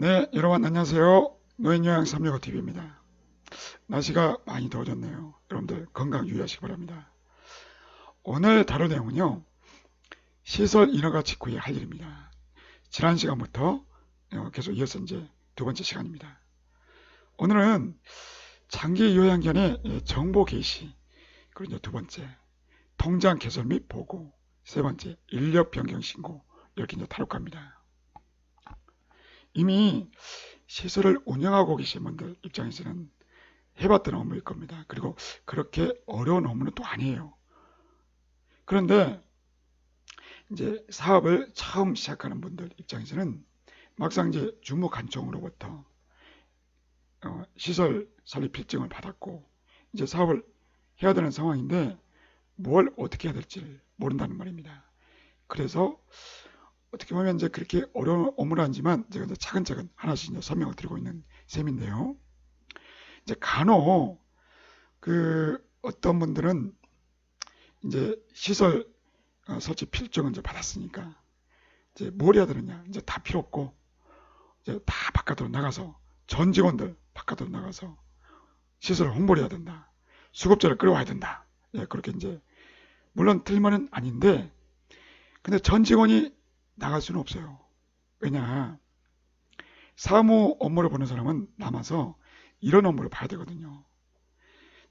네, 여러분 안녕하세요. 노인요양 365TV입니다. 날씨가 많이 더워졌네요. 여러분들 건강 유의하시기 바랍니다. 오늘 다룰 내용은요. 시설 인허가 직후에 할 일입니다. 지난 시간부터 계속 이어서 이제 두 번째 시간입니다. 오늘은 장기 요양견의 정보 게시, 그리고 이제 두 번째 통장 개설 및 보고, 세 번째 인력 변경 신고, 이렇게 이제 다룰 겁니다. 이미 시설을 운영하고 계신 분들 입장에서는 해봤던 업무일 겁니다. 그리고 그렇게 어려운 업무는 또 아니에요. 그런데 이제 사업을 처음 시작하는 분들 입장에서는 막상 이제 주무관청으로부터 시설 설립 필증을 받았고 이제 사업을 해야 되는 상황인데 뭘 어떻게 해야 될지 모른다는 말입니다. 그래서 어떻게 보면 이제 그렇게 어려운 업무는 아니지만 제가 이제 차근차근 하나씩 이제 설명을 드리고 있는 셈인데요. 이제 간혹 어떤 분들은 이제 시설 설치 필증을 이제 받았으니까 이제 뭘 해야 되느냐, 이제 다 필요 없고 이제 다 바깥으로 나가서 전 직원들 바깥으로 나가서 시설을 홍보를 해야 된다, 수급자를 끌어와야 된다. 예, 그렇게 이제 물론 틀만은 아닌데 근데 전 직원이 나갈 수는 없어요. 왜냐, 사무 업무를 보는 사람은 남아서 이런 업무를 봐야 되거든요.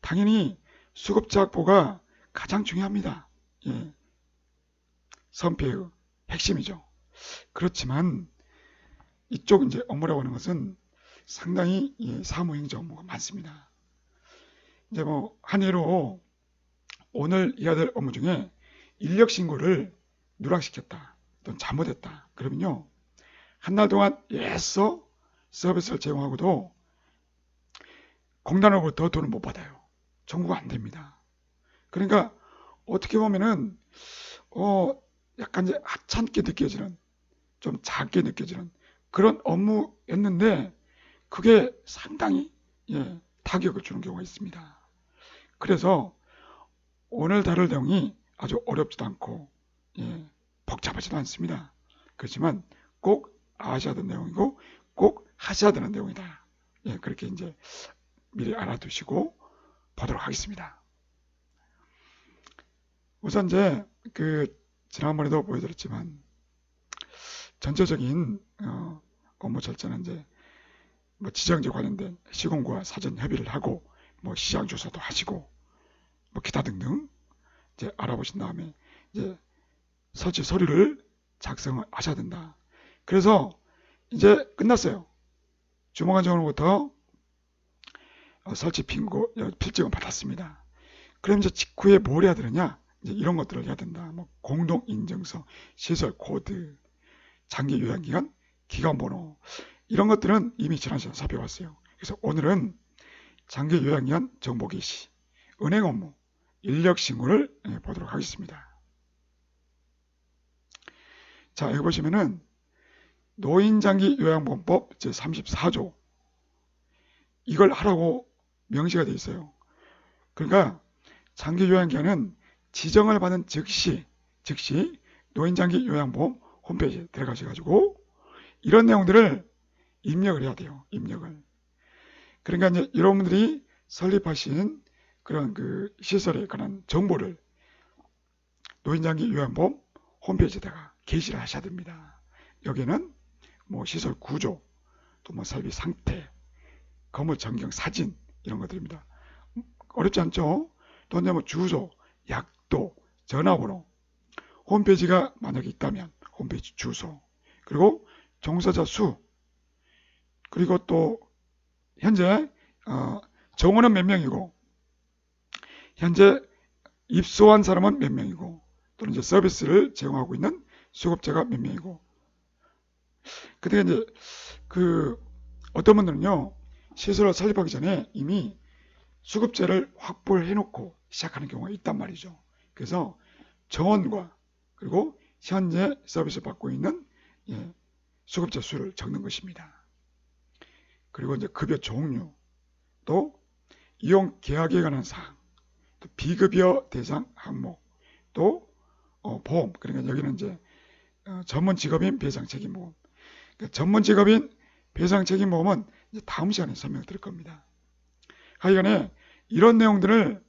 당연히 수급자 확보가 가장 중요합니다. 예, 선피의 핵심이죠. 그렇지만 이쪽 이제 업무라고 하는 것은 상당히 사무행정 업무가 많습니다. 이제 뭐 한예로 오늘 해야 될 업무 중에 인력 신고를 누락시켰다 또는 잘못했다 그러면요, 한 달 동안 애써 서비스를 제공하고도 공단으로부터 돈을 못 받아요. 청구가 안 됩니다. 그러니까 어떻게 보면은 약간 이제 하찮게 느껴지는, 좀 작게 느껴지는 그런 업무였는데 그게 상당히 타격을 주는 경우가 있습니다. 그래서 오늘 다룰 내용이 아주 어렵지도 않고 복잡하지도 않습니다. 그렇지만 꼭 아셔야 되는 내용이고 꼭 하셔야 되는 내용이다. 그렇게 이제 미리 알아두시고 보도록 하겠습니다. 우선 이제 지난번에도 보여드렸지만 전체적인 업무 절차는 이제 뭐 지정지 관련된 시공과 사전 협의를 하고 뭐 시장 조사도 하시고 뭐 기타 등등 이제 알아보신 다음에 이제 설치 서류를 작성을 하셔야 된다. 그래서 이제 끝났어요. 주무관청으로부터 설치 필증을 받았습니다. 그럼 이제 직후에 뭘 해야 되느냐? 이제 이런 것들을 해야 된다. 뭐 공동인증서, 시설 코드, 장기 요양기간, 기간번호, 이런 것들은 이미 지난 시간에 살펴봤어요. 그래서 오늘은 장기 요양기간 정보 게시, 은행 업무, 인력 신고를 보도록 하겠습니다. 자, 여기 보시면은 노인장기 요양보험법 제34조 이걸 하라고 명시가 되어 있어요. 그러니까 장기 요양기간은 지정을 받은 즉시 노인장기 요양보험 홈페이지에 들어가셔가지고 이런 내용들을 입력을 해야 돼요. 입력을. 그러니까 이제 여러분들이 설립하신 그런 시설에 관한 정보를 노인장기 요양보험 홈페이지에다가 게시를 하셔야 됩니다. 여기는 뭐 시설 구조, 또 뭐 설비 상태, 건물 전경 사진 이런 것들입니다. 어렵지 않죠? 또 뭐 주소, 약도, 전화번호, 홈페이지가 만약에 있다면 홈페이지 주소, 그리고 종사자 수, 그리고 또 현재 정원은 몇 명이고 현재 입소한 사람은 몇 명이고 또는 이제 서비스를 제공하고 있는 수급자가 몇 명이고. 근데 이제 어떤 분들은요, 시설을 설립하기 전에 이미 수급자를 확보를 해놓고 시작하는 경우가 있단 말이죠. 그래서 정원과 그리고 현재 서비스 받고 있는 수급자 수를 적는 것입니다. 그리고 이제 급여 종류, 또 이용 계약에 관한 사항, 또 비급여 대상 항목, 또 보험, 그러니까 여기는 이제 전문 직업인 배상 책임 보험, 그러니까 전문 직업인 배상 책임보험은 이제 다음 시간에 설명드릴 겁니다. 하여간에 이런 내용들을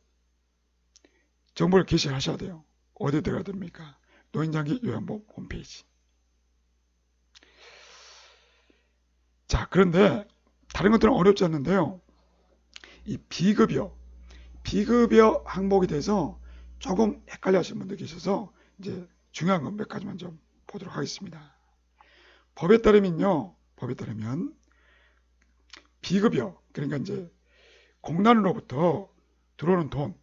정보를 게시하셔야 돼요. 어디에 들어가야 됩니까? 노인장기 요양보험 홈페이지. 자, 그런데 다른 것들은 어렵지 않는데요. 이 비급여 항목에 대해서 조금 헷갈려 하시는 분들 계셔서 이제 중요한 건 몇 가지만 좀 보도록 하겠습니다. 법에 따르면 비급여, 그러니까 이제 공단으로부터 들어오는 돈,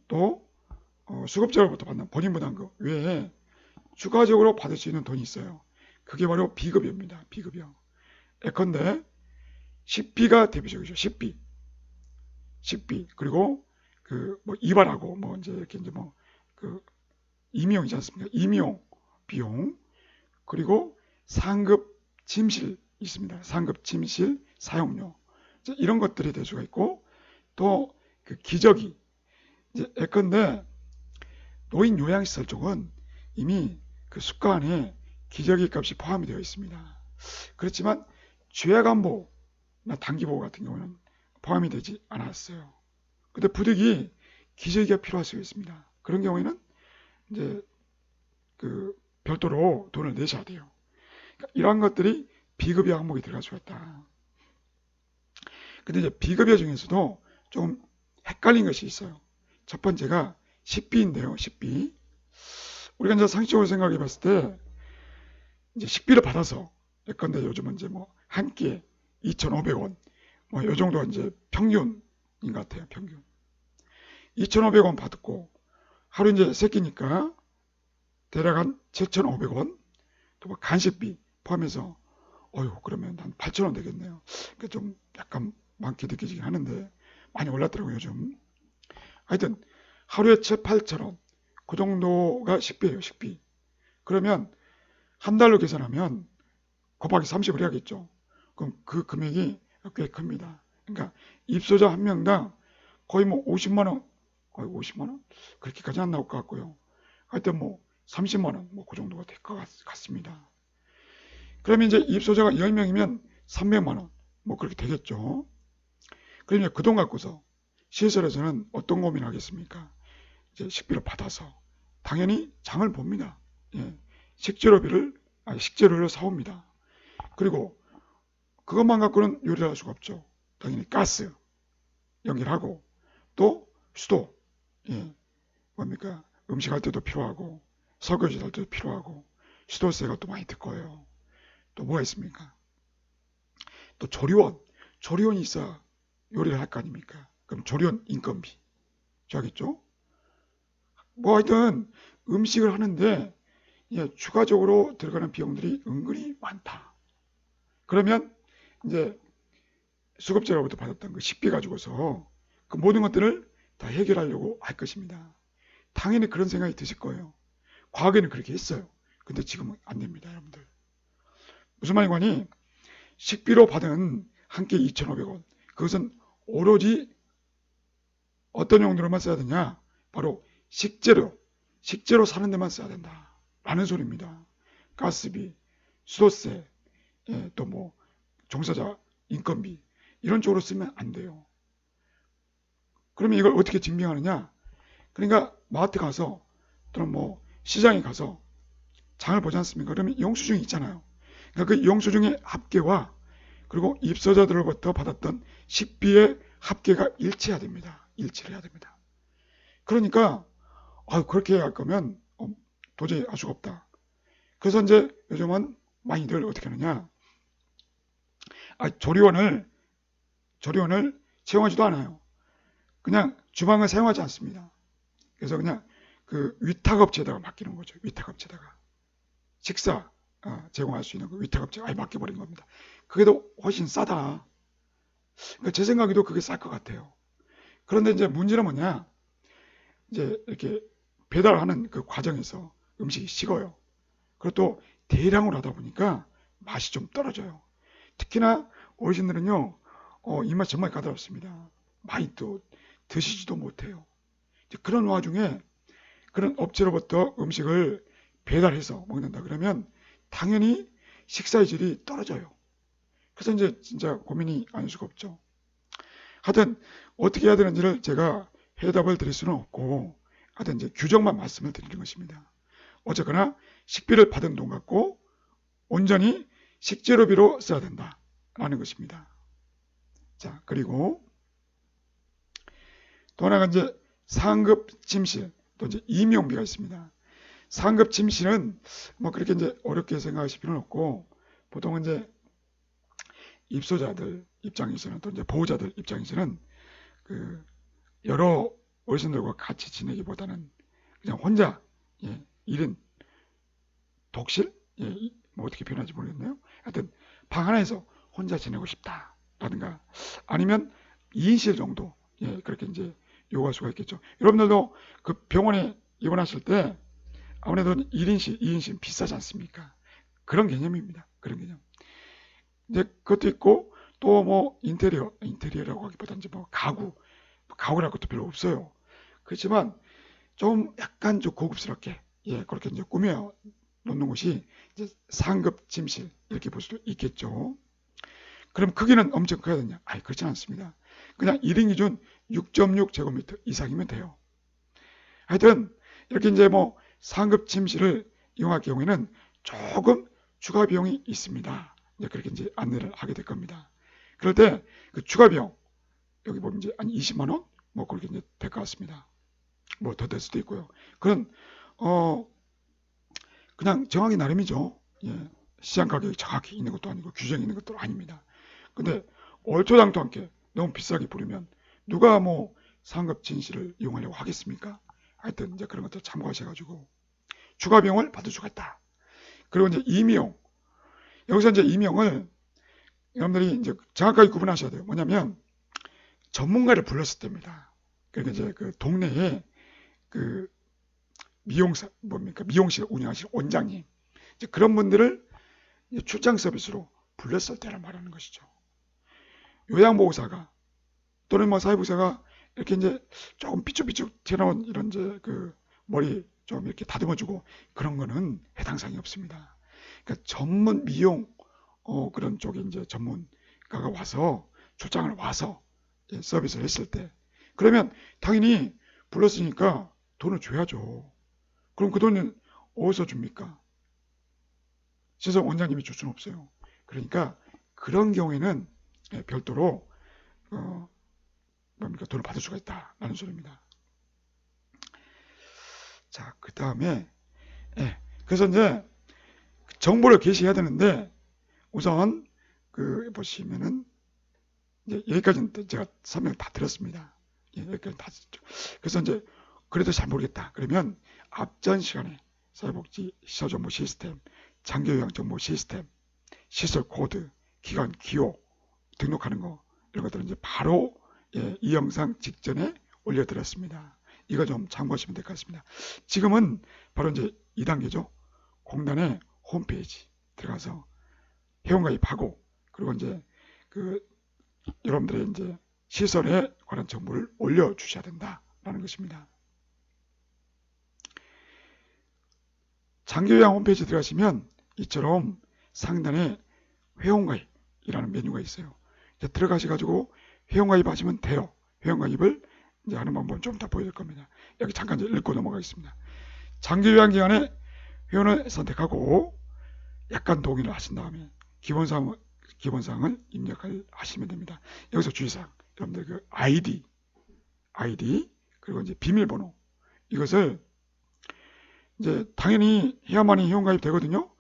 또 수급자로부터 받는 본인부담금 외에 추가적으로 받을 수 있는 돈이 있어요. 그게 바로 비급여입니다. 비급여. 예컨대 식비가 대표적이죠. 식비. 그리고 그 뭐 이발하고 뭐 이제 이렇게 이제 뭐 그 임용이지 않습니까? 임용 비용. 그리고 상급 침실 있습니다. 상급 침실 사용료. 이런 것들이 될 수가 있고, 또 그 기저귀. 이제 예컨대 노인 요양시설 쪽은 이미 그 수가 안에 기저귀 값이 포함이 되어 있습니다. 그렇지만 죄악안보나 단기보호 같은 경우는 포함이 되지 않았어요. 근데 부득이 기저귀가 필요할 수 있습니다. 그런 경우에는 이제 그 별도로 돈을 내셔야 돼요. 그러니까 이러한 것들이 비급여 항목에 들어갈 수가 있다. 근데 이제 비급여 중에서도 좀 헷갈린 것이 있어요. 첫 번째가 식비인데요. 식비. 우리가 이제 상식적으로 생각해 봤을 때 이제 식비를 받아서 예컨대 요즘은 이제 뭐 한 끼에 2,500원 뭐 요 정도가 이제 평균인 것 같아요. 평균. 2,500원 받고 하루 이제 세 끼니까 대략 한 7,500원, 또 뭐 간식비 포함해서 그러면 한 8,000원 되겠네요. 그러니까 좀 약간 많게 느껴지긴 하는데 많이 올랐더라고요, 요즘. 하여튼 하루에 7, 8,000원 그 정도가 식비예요, 식비. 그러면 한 달로 계산하면 곱하기 30을 해야겠죠. 그럼 그 금액이 꽤 큽니다. 그러니까 입소자 한 명당 거의 뭐 50만 원, 거의 50만 원? 그렇게까지 안 나올 것 같고요. 하여튼 뭐 30만 원, 뭐 그 정도가 될 것 같습니다. 그러면 이제 입소자가 10명이면 300만 원, 뭐 그렇게 되겠죠. 그럼 이제 그 돈 갖고서 시설에서는 어떤 고민을 하겠습니까? 이제 식비를 받아서 당연히 장을 봅니다. 예. 식재료를 사옵니다. 그리고 그것만 갖고는 요리를 할 수가 없죠. 당연히 가스 연결하고 또 수도, 예, 뭡니까? 음식할 때도 필요하고 설거지 할 때도 필요하고 수도세가 또 많이 들 거예요. 또 뭐가 있습니까? 또 조리원이 있어야 요리를 할 거 아닙니까? 그럼 조리원 인건비 줘야겠죠? 뭐 하여튼 음식을 하는데 추가적으로 들어가는 비용들이 은근히 많다. 그러면 이제 수급자로부터 받았던 그 식비 가지고서 그 모든 것들을 다 해결하려고 할 것입니다. 당연히 그런 생각이 드실 거예요. 과거에는 그렇게 했어요. 근데 지금은 안 됩니다, 여러분들. 무슨 말이냐니 식비로 받은 한 끼 2,500원. 그것은 오로지 어떤 용도로만 써야 되냐? 바로 식재료 사는 데만 써야 된다. 라는 소리입니다. 가스비, 수도세, 또 뭐 종사자 인건비 이런 쪽으로 쓰면 안 돼요. 그러면 이걸 어떻게 증명하느냐? 그러니까 마트 가서 또는 뭐 시장에 가서 장을 보지 않습니까? 그러면 영수증이 있잖아요. 그러니까 그 영수증의 합계와 그리고 입소자들로부터 받았던 식비의 합계가 일치해야 됩니다. 일치를 해야 됩니다. 그러니까 그렇게 할 거면 도저히 할 수가 없다. 그래서 이제 요즘은 많이들 어떻게 하느냐? 조리원을 채용하지도 않아요. 그냥 주방을 사용하지 않습니다. 그래서 그냥 그 위탁업체에다가 맡기는 거죠. 위탁업체에다가 식사 제공할 수 있는 그 위탁업체에 아예 맡겨버린 겁니다. 그게 더 훨씬 싸다. 그러니까 제 생각에도 그게 쌀 것 같아요. 그런데 이제 문제는 뭐냐? 이제 이렇게 배달하는 그 과정에서 음식이 식어요. 그리고 또 대량으로 하다 보니까 맛이 좀 떨어져요. 특히나 어르신들은요, 입맛 정말 까다롭습니다. 많이 또 드시지도 못해요. 그런 와중에 그런 업체로부터 음식을 배달해서 먹는다 그러면 당연히 식사의 질이 떨어져요. 그래서 이제 진짜 고민이 아닐 수가 없죠. 하여튼 어떻게 해야 되는지를 제가 해답을 드릴 수는 없고 하여튼 이제 규정만 말씀을 드리는 것입니다. 어쨌거나 식비를 받은 돈 갖고 온전히 식재료비로 써야 된다라는 것입니다. 자, 그리고 또 하나가 이제 상급 침실 또 이제 임용비가 있습니다. 상급 침실은 뭐 그렇게 이제 어렵게 생각하실 필요는 없고 보통은 이제 입소자들 입장에서는 또 이제 보호자들 입장에서는 그 여러 어르신들과 같이 지내기보다는 그냥 혼자 1인 독실? 뭐 어떻게 표현할지 모르겠네요. 하여튼 방 하나에서 혼자 지내고 싶다라든가 아니면 2인실 정도 그렇게 이제 요구할 수가 있겠죠. 여러분들도 그 병원에 입원하실 때 아무래도 1인실, 2인실 비싸지 않습니까? 그런 개념입니다. 그런 개념. 이제 그것도 있고 또 뭐 인테리어라고 하기보다는 이제 뭐 가구랄 것도 별로 없어요. 그렇지만 좀 약간 좀 고급스럽게 그렇게 이제 꾸며 놓는 곳이 이제 상급 침실 이렇게 볼 수도 있겠죠. 그럼 크기는 엄청 커야 되냐? 아니 그렇지 않습니다. 그냥 1인 기준 6.6제곱미터 이상이면 돼요. 하여튼 이렇게 이제 뭐 상급 침실을 이용할 경우에는 조금 추가 비용이 있습니다. 이제 그렇게 이제 안내를 하게 될 겁니다. 그럴 때 그 추가 비용 여기 보면 이제 한 20만 원 뭐 그렇게 이제 될 것 같습니다. 뭐 더 될 수도 있고요. 그런 그냥 정하기 나름이죠. 시장 가격이 정확히 있는 것도 아니고 규정이 있는 것도 아닙니다. 근데 얼토당토 않게 너무 비싸게 부르면 누가 뭐 상급 침실을 이용하려고 하겠습니까? 하여튼 이제 그런 것들 참고하셔가지고 추가 비용을 받을 수가 있다. 그리고 이제 임용. 여기서 이제 임용을 여러분들이 이제 정확하게 구분하셔야 돼요. 뭐냐면 전문가를 불렀을 때입니다. 그러니까 이제 그 동네에 그 미용사 뭡니까 미용실 운영하시는 원장님 이제 그런 분들을 이제 출장 서비스로 불렀을 때를 말하는 것이죠. 요양보호사가 또는 뭐 사회복지사가 이렇게 이제 조금 삐쭉삐쭉 튀어나온 이런 이제 그 머리 좀 이렇게 다듬어주고 그런 거는 해당 사항이 없습니다. 그러니까 전문 미용 그런 쪽에 이제 전문가가 와서 출장을 와서 서비스를 했을 때 그러면 당연히 불렀으니까 돈을 줘야죠. 그럼 그 돈은 어디서 줍니까? 시설 원장님이 줄 수는 없어요. 그러니까 그런 경우에는 별도로 돈을 받을 수가 있다라는 소리입니다. 자, 그 다음에 그래서 이제 정보를 게시해야 되는데 우선 그 보시면은 이제 여기까지는 제가 설명을 다 드렸습니다. 여기까지 다 듣죠. 그래서 이제 그래도 잘 모르겠다. 그러면 앞전 시간에 사회복지 시설정보 시스템, 장기요양정보 시스템, 시설 코드, 기관 기호 등록하는 거 이런 것들은 이제 바로 이 영상 직전에 올려드렸습니다. 이거 좀 참고하시면 될 것 같습니다. 지금은 바로 이제 2단계죠. 공단의 홈페이지 들어가서 회원가입하고 그리고 이제 그 여러분들의 이제 시설에 관한 정보를 올려주셔야 된다라는 것입니다. 장기요양 홈페이지 들어가시면 이처럼 상단에 회원가입이라는 메뉴가 있어요. 이제 들어가셔가지고 회원가입 하시면 돼요. 회원가입을 이제 하는 방법은 좀 더 보여줄 겁니다. 여기 잠깐 이제 읽고 넘어가겠습니다. 장기요양기관에 회원을 선택하고 약관 동의를 하신 다음에 기본사항을 입력하시면 됩니다. 여기서 주의사항, 여러분들 그 아이디 그리고 이제 비밀번호 이것을 이제 당연히 해야만이 회원가입 되거든요.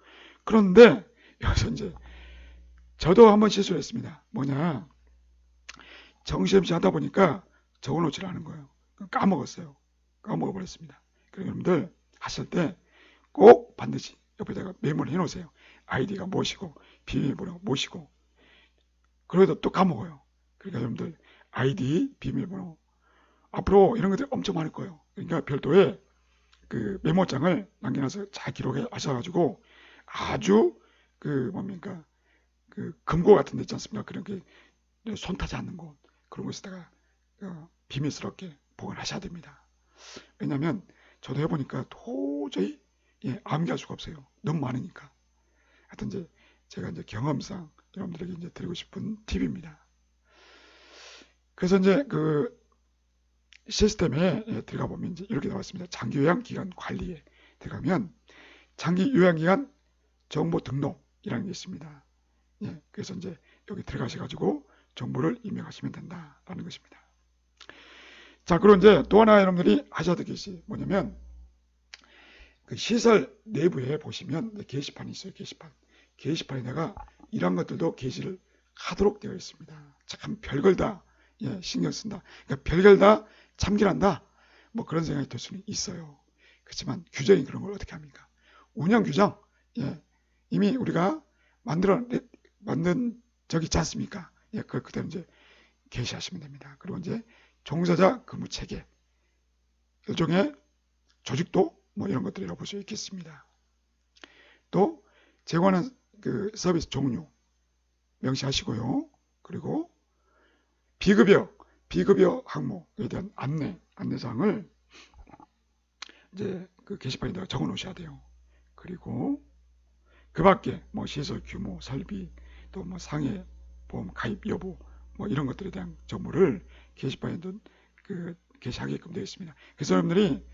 그런데 여기서 이제 저도 한번 실수를 했습니다. 뭐냐 정신없이 하다 보니까 적어놓지 않은 거예요. 까먹었어요. 까먹어버렸습니다. 그래서 여러분들 하실 때 꼭 반드시 옆에다가 메모를 해놓으세요. 아이디가 무엇이고 비밀번호가 무엇이고 그러다 또 까먹어요. 그러니까 여러분들 아이디 비밀번호 앞으로 이런 것들이 엄청 많을 거예요. 그러니까 별도의 그 메모장을 남겨놔서 잘 기록해 하셔가지고 아주 그 뭡니까 그 금고 같은 데 있지 않습니까? 그런 게 손 타지 않는 곳 그런 곳에다가 비밀스럽게 보관하셔야 됩니다. 왜냐하면 저도 해보니까 도저히 암기할 수가 없어요. 너무 많으니까. 하여튼 이제 제가 이제 경험상 여러분들에게 이제 드리고 싶은 팁입니다. 그래서 이제 그 시스템에 들어가 보면 이제 이렇게 나왔습니다. 장기 요양 기간 관리에 들어가면 장기 요양 기간 정보 등록이라는 게 있습니다. 예, 그래서 이제 여기 들어가셔가지고 정보를 입력하시면 된다라는 것입니다. 자, 그리고 이제 또 하나 여러분들이 하셔야 될 것이 뭐냐면 그 시설 내부에 보시면 게시판이 있어요. 게시판에다가 이런 것들도 게시를 하도록 되어 있습니다. 참 별걸 다 신경 쓴다. 그러니까 별걸 다 참견한다. 뭐 그런 생각이 들 수는 있어요. 그렇지만 규정이 그런 걸 어떻게 합니까? 운영 규정 이미 우리가 만든 적이 있지 않습니까? 그걸 그대로 이제 게시하시면 됩니다. 그리고 이제 종사자 근무 체계, 일종의 조직도 뭐 이런 것들이라고 볼 수 있겠습니다. 또 제공하는 그 서비스 종류 명시하시고요. 그리고 비급여 항목에 대한 안내사항을 이제 그 게시판에다가 적어 놓으셔야 돼요. 그리고 그 밖에 뭐 시설 규모, 설비, 또 뭐 상해 보험 가입 여부 뭐 이런 것들에 대한 정보를 게시판에도 그 게시하게끔 되어 있습니다. 그래서 여러분들이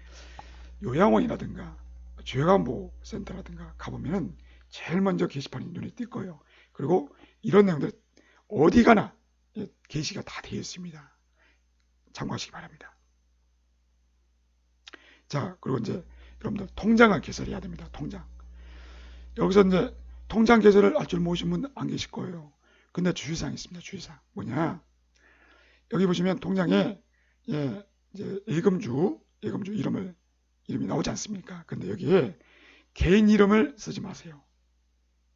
요양원이라든가 주요관보센터라든가 가보면은 제일 먼저 게시판이 눈에 띌 거예요. 그리고 이런 내용들 어디 가나 게시가 다 되어 있습니다. 참고하시기 바랍니다. 자, 그리고 이제 여러분들 통장을 개설해야 됩니다. 통장. 여기서 이제 통장 개설을 할 줄 모르신 분 안 계실 거예요. 근데 주의사항이 있습니다. 주의사항. 뭐냐? 여기 보시면 통장에 이제 예금주 이름이 나오지 않습니까? 근데 여기에 개인 이름을 쓰지 마세요.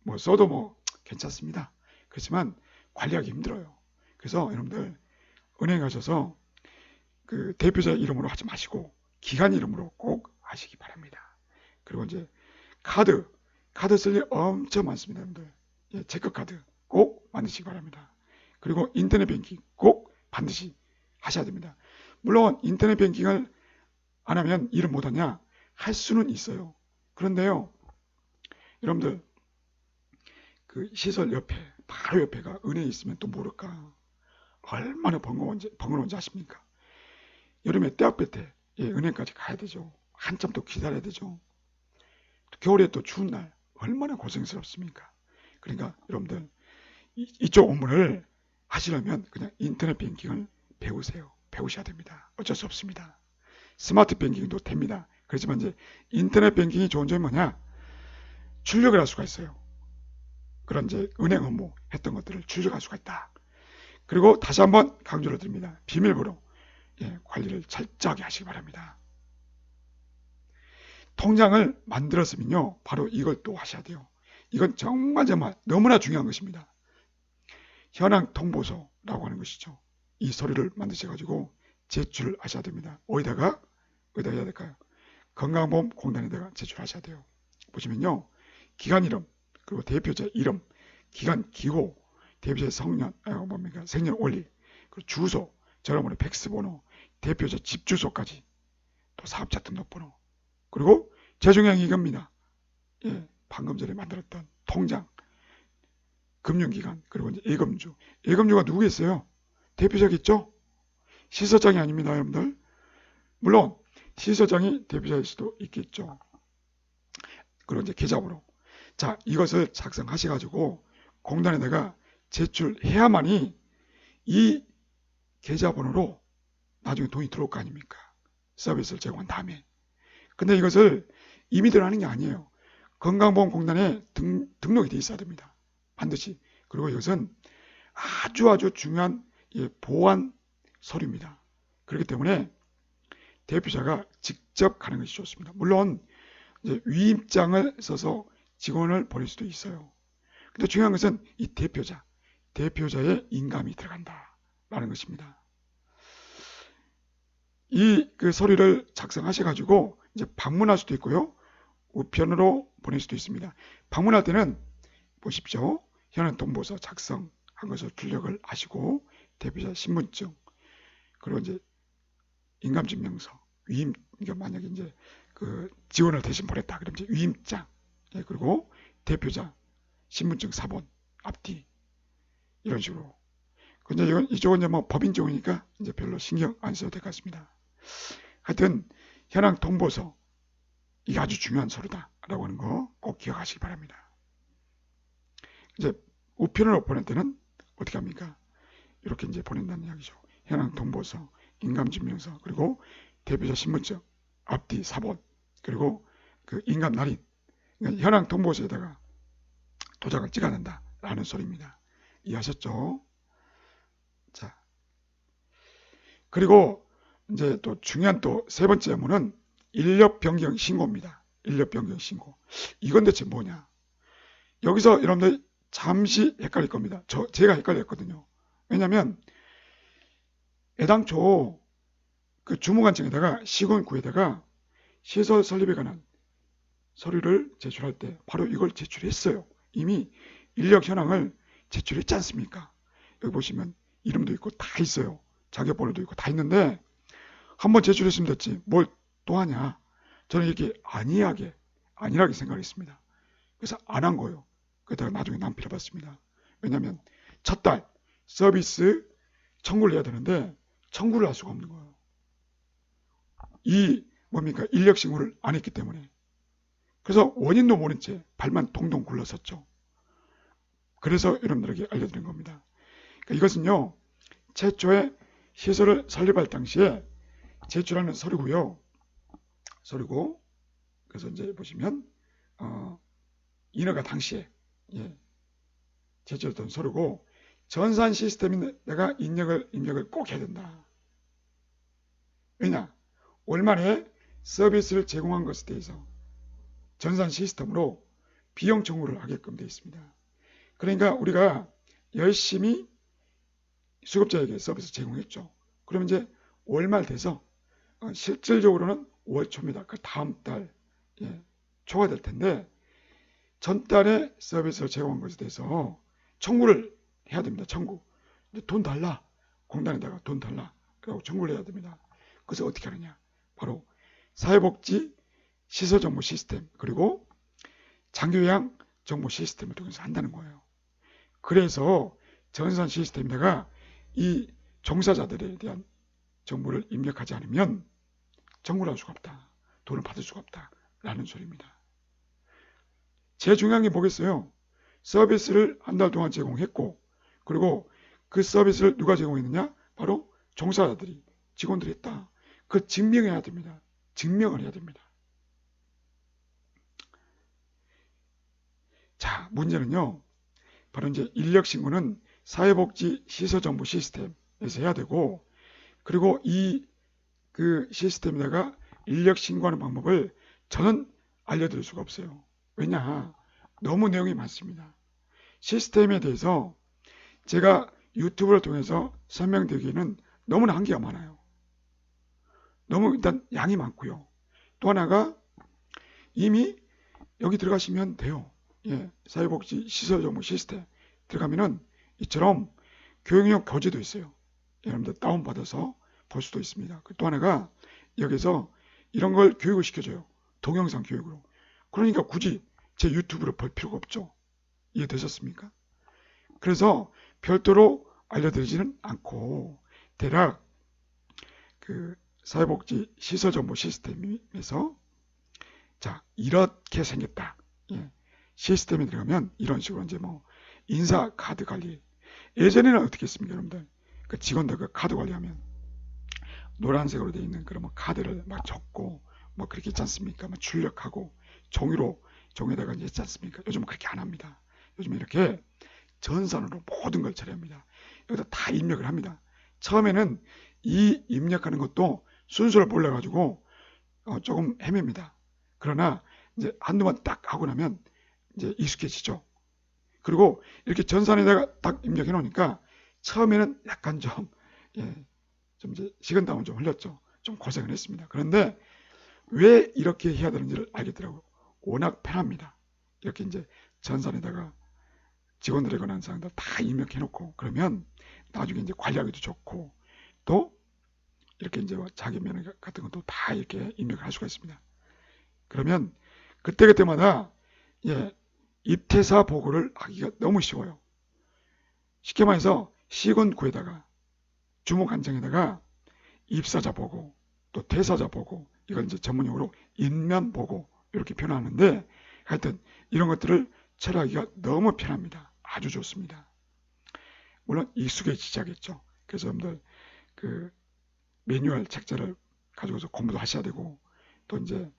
뭐 써도 뭐 괜찮습니다. 그렇지만 관리하기 힘들어요. 그래서 여러분들 은행 가셔서 그 대표자 이름으로 하지 마시고 기관 이름으로 꼭 하시기 바랍니다. 그리고 이제 카드 쓸 일 엄청 많습니다. 여러분들. 체크카드 꼭 만드시기 바랍니다. 그리고 인터넷 뱅킹 꼭 반드시 하셔야 됩니다. 물론 인터넷 뱅킹을 안 하면 일을 못하냐? 할 수는 있어요. 그런데요, 여러분들 그 시설 옆에 바로 옆에가 은행이 있으면 또 모를까 얼마나 번거로운지 아십니까? 여름에 떼학볕 때 은행까지 가야 되죠. 한참 또 기다려야 되죠. 겨울에 또 추운 날 얼마나 고생스럽습니까? 그러니까 여러분들 이쪽 업무를 하시려면 그냥 인터넷 뱅킹을 배우셔야 됩니다. 어쩔 수 없습니다. 스마트 뱅킹도 됩니다. 그렇지만 이제 인터넷 뱅킹이 좋은 점이 뭐냐? 출력을 할 수가 있어요. 그런 이제 은행 업무 했던 것들을 출력할 수가 있다. 그리고 다시 한번 강조를 드립니다. 비밀번호 관리를 철저하게 하시기 바랍니다. 통장을 만들었으면요, 바로 이걸 또 하셔야 돼요. 이건 정말 너무나 중요한 것입니다. 현황 통보서라고 하는 것이죠. 이 서류를 만드셔가지고 제출을 하셔야 됩니다. 어디다가 해야 될까요? 건강보험공단에다가 제출하셔야 돼요. 보시면요, 기관 이름, 그리고 대표자 이름, 기관 기호, 대표자 생년월일, 그리고 주소, 전화번호, 팩스번호, 대표자 집 주소까지, 또 사업자 등록번호, 그리고 재정형 이겁니다. 방금 전에 만들었던 통장, 금융기관, 그리고 이제 예금주가 누구겠어요? 대표자겠죠? 시설장이 아닙니다, 여러분들. 물론 시설장이 대표자일 수도 있겠죠. 그리고 이제 계좌번호. 자, 이것을 작성하셔가지고 공단에다가 제출해야만이 이 계좌번호로 나중에 돈이 들어올 거 아닙니까? 서비스를 제공한 다음에. 근데 이것을 임의대로 하는 게 아니에요. 건강보험공단에 등록이 돼 있어야 됩니다. 반드시. 그리고 이것은 아주 중요한 보안 서류입니다. 그렇기 때문에 대표자가 직접 가는 것이 좋습니다. 물론 이제 위임장을 써서 직원을 보낼 수도 있어요. 근데 중요한 것은 이 대표자의 인감이 들어간다라는 것입니다. 이 그 서류를 작성하셔가지고 이제 방문할 수도 있고요, 우편으로 보낼 수도 있습니다. 방문할 때는 보십시오. 현황 통보서 작성한 것을 출력을 하시고 대표자 신분증, 그리고 이제 인감증명서, 위임, 그러니까 만약에 이제 그 지원을 대신 보냈다 그러면 이제 위임장, 그리고 대표자 신분증 사본 앞뒤, 이런 식으로. 근데 이쪽은 이제 뭐 법인 쪽이니까 이제 별로 신경 안 써도 될 것 같습니다. 하여튼 현황 통보서 이게 아주 중요한 서류다라고 하는 거 꼭 기억하시기 바랍니다. 이제 우편으로 보낼 때는 어떻게 합니까? 이렇게 이제 보낸다는 이야기죠. 현황 통보서, 인감증명서, 그리고 대표자 신분증, 앞뒤 사본, 그리고 그 인감 날인, 그러니까 현황 통보서에다가 도장을 찍어야 된다라는 소리입니다. 이해하셨죠? 자, 그리고 이제 또 중요한 또 세 번째 업무는 인력 변경 신고입니다. 인력 변경 신고. 이건 대체 뭐냐? 여기서 여러분들 잠시 헷갈릴 겁니다. 제가 헷갈렸거든요. 왜냐면 애당초 그 주무관청에다가 시군구에다가 시설 설립에 관한 서류를 제출할 때 바로 이걸 제출했어요. 이미 인력 현황을 제출했지 않습니까? 여기 보시면 이름도 있고 다 있어요. 자격번호도 있고 다 있는데 한번 제출했으면 됐지 뭘 또 하냐. 저는 이렇게 안일하게 생각했습니다. 그래서 안 한 거예요. 그러다가 나중에 낭피를 받습니다. 왜냐하면 첫 달 서비스 청구를 해야 되는데 청구를 할 수가 없는 거예요. 이 뭡니까? 인력 신고를 안 했기 때문에. 그래서 원인도 모른 채 발만 동동 굴렀었죠. 그래서 여러분들에게 알려드린 겁니다. 그러니까 이것은요. 최초에 시설을 설립할 당시에 제출하는 서류고요. 서류고 그래서 이제 보시면 인허가 당시에 제출했던 서류고 전산 시스템인 내가 입력을 꼭 해야 된다. 왜냐? 월말에 서비스를 제공한 것에 대해서 전산 시스템으로 비용 청구를 하게끔 되어 있습니다. 그러니까 우리가 열심히 수급자에게 서비스 제공했죠. 그러면 이제 월말 돼서 실질적으로는 5월 초입니다. 그 다음 달 초가 될 텐데 전달에 서비스를 제공한 것에 대해서 청구를 해야 됩니다. 청구. 돈 달라. 공단에다가 돈 달라. 그러고 청구를 해야 됩니다. 그래서 어떻게 하느냐. 바로 사회복지 시설정보 시스템 그리고 장교양 정보 시스템을 통해서 한다는 거예요. 그래서 전산 시스템에다가 이 종사자들에 대한 정보를 입력하지 않으면 청구를 할 수가 없다. 돈을 받을 수가 없다. 라는 소리입니다. 제일 중요한 게 뭐겠어요? 서비스를 한 달 동안 제공했고 그리고 그 서비스를 누가 제공했느냐? 바로 종사자들이 직원들이 했다. 그 증명해야 됩니다. 증명을 해야 됩니다. 자, 문제는요. 바로 이제 인력신고는 사회복지 시설정보 시스템에서 해야 되고 그리고 그 시스템에다가 인력 신고하는 방법을 저는 알려드릴 수가 없어요. 왜냐? 너무 내용이 많습니다. 시스템에 대해서 제가 유튜브를 통해서 설명드리기에는 너무나 한계가 많아요. 너무 일단 양이 많고요. 또 하나가 이미 여기 들어가시면 돼요. 사회복지 시설정보 시스템 들어가면은 이처럼 교육용 교재도 있어요. 여러분들 다운받아서 볼 수도 있습니다. 또 하나가 여기서 이런 걸 교육을 시켜줘요. 동영상 교육으로. 그러니까 굳이 제 유튜브를 볼 필요가 없죠. 이해되셨습니까? 그래서 별도로 알려드리지는 않고 대략 그 사회복지 시설정보 시스템에서 자 이렇게 생겼다. 시스템에 들어가면 이런 식으로 이제 뭐 인사 카드 관리 예전에는 어떻게 했습니까 여러분들? 그 직원들 그 카드 관리하면 노란색으로 되어 있는 그런 뭐 카드를 막 적고 뭐 그렇게 있지 않습니까? 뭐 출력하고 종이에다가 이제 있지 않습니까? 요즘은 그렇게 안 합니다. 요즘 이렇게 전산으로 모든 걸 처리합니다. 여기다 다 입력을 합니다. 처음에는 이 입력하는 것도 순서를 몰라가지고 조금 헤맵니다. 그러나 이제 한두 번 딱 하고 나면 이제 익숙해지죠. 그리고 이렇게 전산에다가 딱 입력해 놓으니까 처음에는 약간 좀 이제 식은땀을 좀 흘렸죠. 좀 고생을 했습니다. 그런데 왜 이렇게 해야 되는지를 알겠더라고요. 워낙 편합니다. 이렇게 이제 전산에다가 직원들에 관한 사항들 다 입력해 놓고 그러면 나중에 이제 관리하기도 좋고 또 이렇게 이제 자기 면허 같은 것도 다 이렇게 입력을 할 수가 있습니다. 그러면 그때그때마다 입퇴사 보고를 하기가 너무 쉬워요. 쉽게 말해서 시군구에다가 주무관청에다가 입사자 보고 또 퇴사자 보고 이걸 이제 전문용어로 인면 보고 이렇게 표현하는데 하여튼 이런 것들을 처리하기가 너무 편합니다. 아주 좋습니다. 물론 익숙해지자겠죠. 그래서 여러분들 그 매뉴얼 책자를 가지고서 공부도 하셔야 되고 또 이제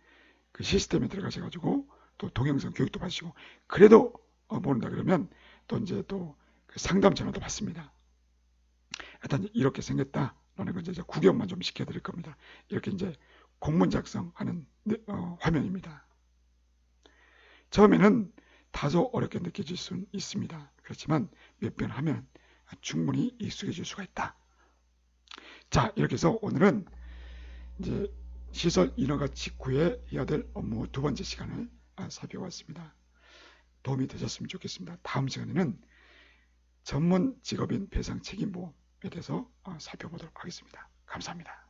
그 시스템에 들어가셔가지고 또 동영상 교육도 받으시고 그래도 모른다 그러면 또 이제 또 그 상담 전화도 받습니다. 하여튼 이렇게 생겼다라는 건 이제 구경만 좀 시켜드릴 겁니다. 이렇게 이제 공문 작성하는 화면입니다. 처음에는 다소 어렵게 느껴질 수 있습니다. 그렇지만 몇 번 하면 충분히 익숙해질 수가 있다. 자, 이렇게 해서 오늘은 이제 시설 인허가 직후에 해야 될 업무 두 번째 시간을 살펴봤습니다. 도움이 되셨으면 좋겠습니다. 다음 시간에는 전문 직업인 배상 책임보험에 대해서 살펴보도록 하겠습니다. 감사합니다.